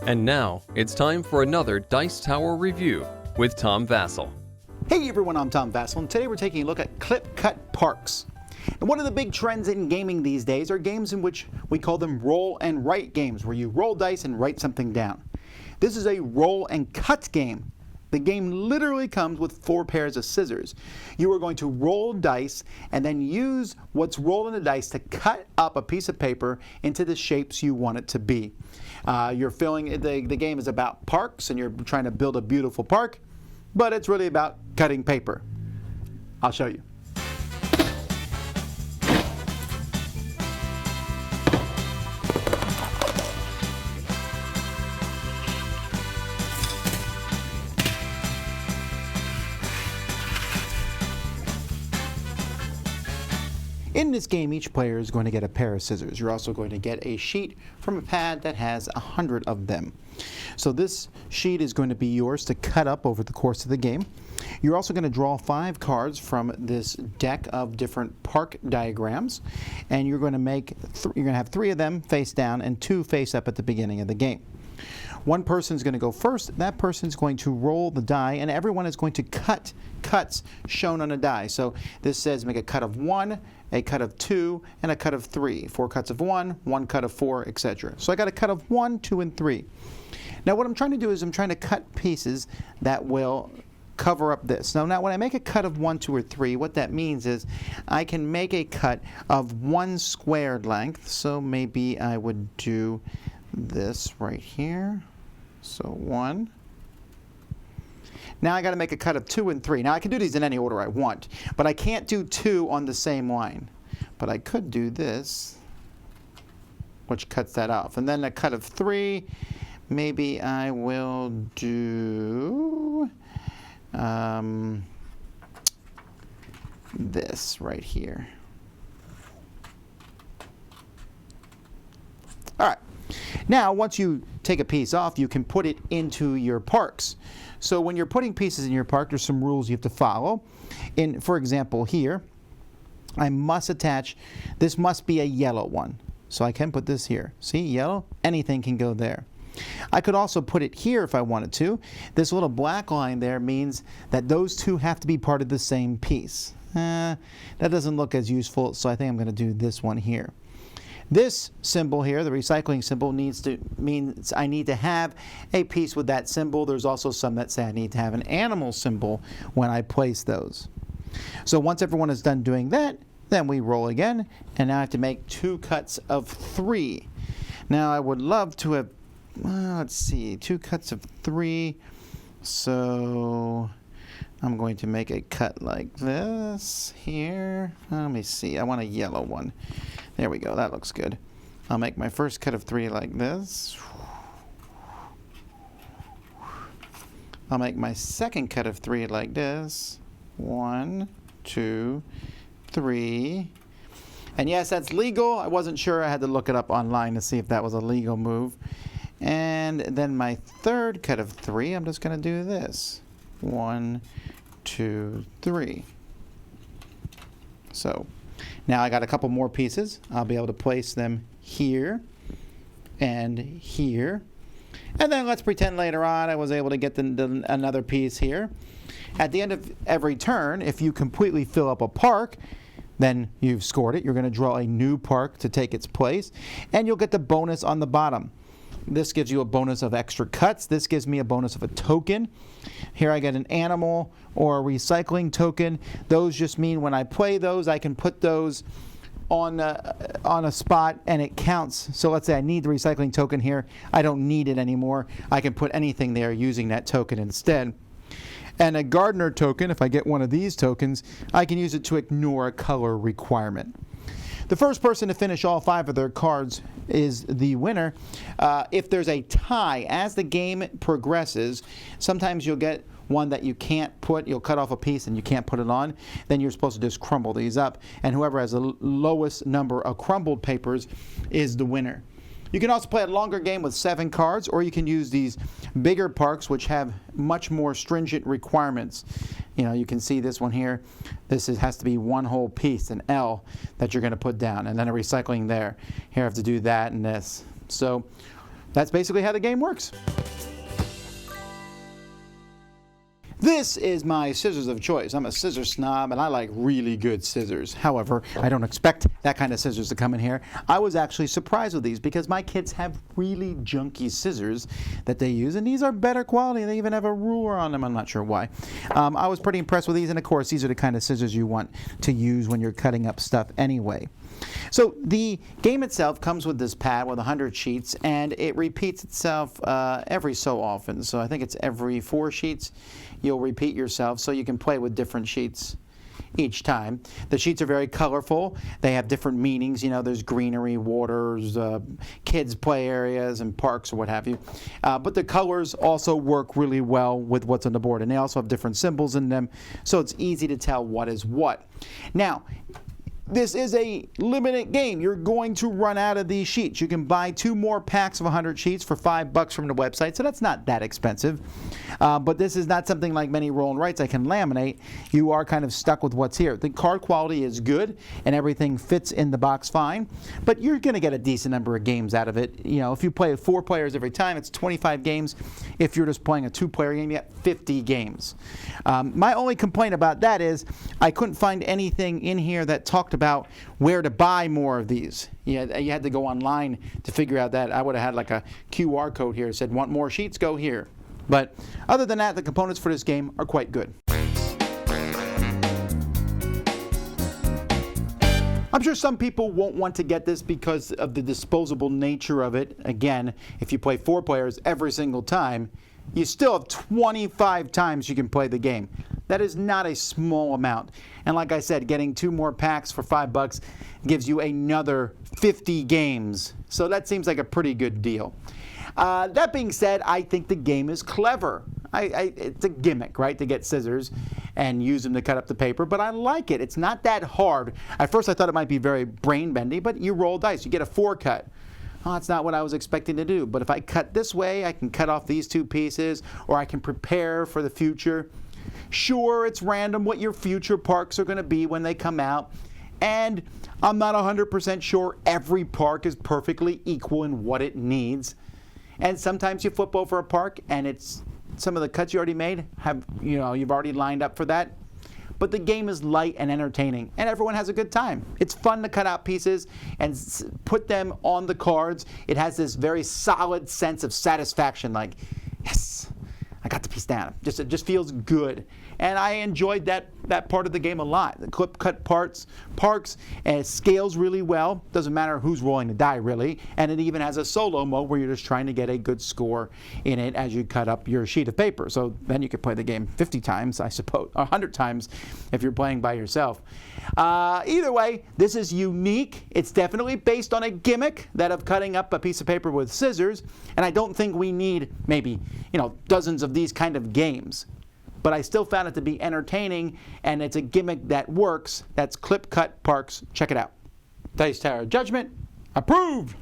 And now, it's time for another Dice Tower review with Tom Vasel. Hey everyone, I'm Tom Vasel, and today we're taking a look at clip-cut parks. And one of the big trends in gaming these days are games in which we call them roll and write games, where you roll dice and write something down. This is a roll and cut game. The game literally comes with 4 pairs of scissors. You are going to roll dice and then use what's rolled in the dice to cut up a piece of paper into the shapes you want it to be. The game is about parks, and you're trying to build a beautiful park, but it's really about cutting paper. I'll show you. In this game, each player is going to get a pair of scissors. You're also going to get a sheet from a pad that has 100 of them. So this sheet is going to be yours to cut up over the course of the game. You're also going to draw 5 cards from this deck of different park diagrams, and you're going to have 3 of them face down and 2 face up at the beginning of the game. One person's going to go first. That person's going to roll the die, and everyone is going to cut cuts shown on a die. So this says make a cut of 1, a cut of 2, and a cut of 3. 4 cuts of 1, 1 cut of 4, etc. So I got a cut of 1, 2, and 3. Now what I'm trying to do is I'm trying to cut pieces that will cover up this. Now when I make a cut of 1, 2, or 3, what that means is I can make a cut of 1 squared length. So maybe I would do this right here. So 1. Now I got to make a cut of 2 and 3. Now I can do these in any order I want, but I can't do 2 on the same line. But I could do this, which cuts that off. And then a cut of 3, maybe I will do this right here. All right. Now, once you take a piece off, you can put it into your parks. So when you're putting pieces in your park, there's some rules you have to follow. For example, here, I must attach, this must be a yellow one. So I can put this here. See, yellow? Anything can go there. I could also put it here if I wanted to. This little black line there means that those 2 have to be part of the same piece. That doesn't look as useful, so I think I'm going to do this one here. This symbol here, the recycling symbol, means I need to have a piece with that symbol. There's also some that say I need to have an animal symbol when I place those. So once everyone is done doing that, then we roll again, and now I have to make 2 cuts of 3. Now I would love to have, let's see, 2 cuts of 3. So I'm going to make a cut like this here. Let me see, I want a yellow one. There we go, that looks good. I'll make my first cut of 3 like this. I'll make my second cut of 3 like this. 1, 2, 3. And yes, that's legal. I wasn't sure. I had to look it up online to see if that was a legal move. And then my third cut of 3, I'm just going to do this. 1, 2, 3. So now I got a couple more pieces. I'll be able to place them here and here. And then let's pretend later on I was able to get another piece here. At the end of every turn, if you completely fill up a park, then you've scored it. You're going to draw a new park to take its place, and you'll get the bonus on the bottom. This gives you a bonus of extra cuts. This gives me a bonus of a token. Here I get an animal or a recycling token. Those just mean when I play those, I can put those on a spot and it counts. So let's say I need the recycling token here. I don't need it anymore. I can put anything there using that token instead. And a gardener token, if I get one of these tokens, I can use it to ignore a color requirement. The first person to finish all 5 of their cards is the winner. If there's a tie, as the game progresses, sometimes you'll get one that you can't put, you'll cut off a piece and you can't put it on. Then you're supposed to just crumble these up, and whoever has the lowest number of crumbled papers is the winner. You can also play a longer game with 7 cards, or you can use these bigger parks which have much more stringent requirements. You know, you can see this one here. This has to be one whole piece, an L, that you're going to put down, and then a recycling there. Here I have to do that and this. So that's basically how the game works. This is my scissors of choice. I'm a scissors snob and I like really good scissors. However, I don't expect that kind of scissors to come in here. I was actually surprised with these because my kids have really junky scissors that they use, and these are better quality. They even have a ruler on them. I'm not sure why. I was pretty impressed with these, and of course these are the kind of scissors you want to use when you're cutting up stuff anyway. So the game itself comes with this pad with 100 sheets, and it repeats itself every so often. So I think it's every 4 sheets you'll repeat yourself, so you can play with different sheets each time. The sheets are very colorful. They have different meanings. You know, there's greenery, waters, kids' play areas, and parks or what have you. But the colors also work really well with what's on the board, and they also have different symbols in them, so it's easy to tell what is what. Now, this is a limited game. You're going to run out of these sheets. You can buy 2 more packs of 100 sheets for $5 from the website, so that's not that expensive. But this is not something like many roll and writes I can laminate. You are kind of stuck with what's here. The card quality is good, and everything fits in the box fine, but you're going to get a decent number of games out of it. You know, if you play 4 players every time, it's 25 games. If you're just playing a 2-player game, you get 50 games. My only complaint about that is I couldn't find anything in here that talked about where to buy more of these. You had to go online to figure out that. I would have had like a QR code here that said, want more sheets, go here. But other than that, the components for this game are quite good. I'm sure some people won't want to get this because of the disposable nature of it. Again, if you play 4 players every single time, you still have 25 times you can play the game. That is not a small amount. And like I said, getting 2 more packs for $5 gives you another 50 games. So that seems like a pretty good deal. That being said, I think the game is clever. It's a gimmick, right, to get scissors and use them to cut up the paper, but I like it. It's not that hard. At first I thought it might be very brain-bendy, but you roll dice. You get a 4 cut. Oh, that's not what I was expecting to do. But if I cut this way, I can cut off these 2 pieces, or I can prepare for the future. Sure, it's random what your future parks are going to be when they come out. And I'm not 100% sure every park is perfectly equal in what it needs. And sometimes you flip over a park and it's some of the cuts you already made you've already lined up for that. But the game is light and entertaining, and everyone has a good time. It's fun to cut out pieces and put them on the cards. It has this very solid sense of satisfaction, like, yes, I got the piece down. It just feels good. And I enjoyed that part of the game a lot. The clip cut parks, and it scales really well. Doesn't matter who's rolling the die, really. And it even has a solo mode where you're just trying to get a good score in it as you cut up your sheet of paper. So then you could play the game 50 times, I suppose, or 100 times if you're playing by yourself. Either way, this is unique. It's definitely based on a gimmick, that of cutting up a piece of paper with scissors. And I don't think we need maybe, dozens of these kind of games. But I still found it to be entertaining, and it's a gimmick that works. That's Clip Cut Parks. Check it out. Dice Tower Judgment, approved!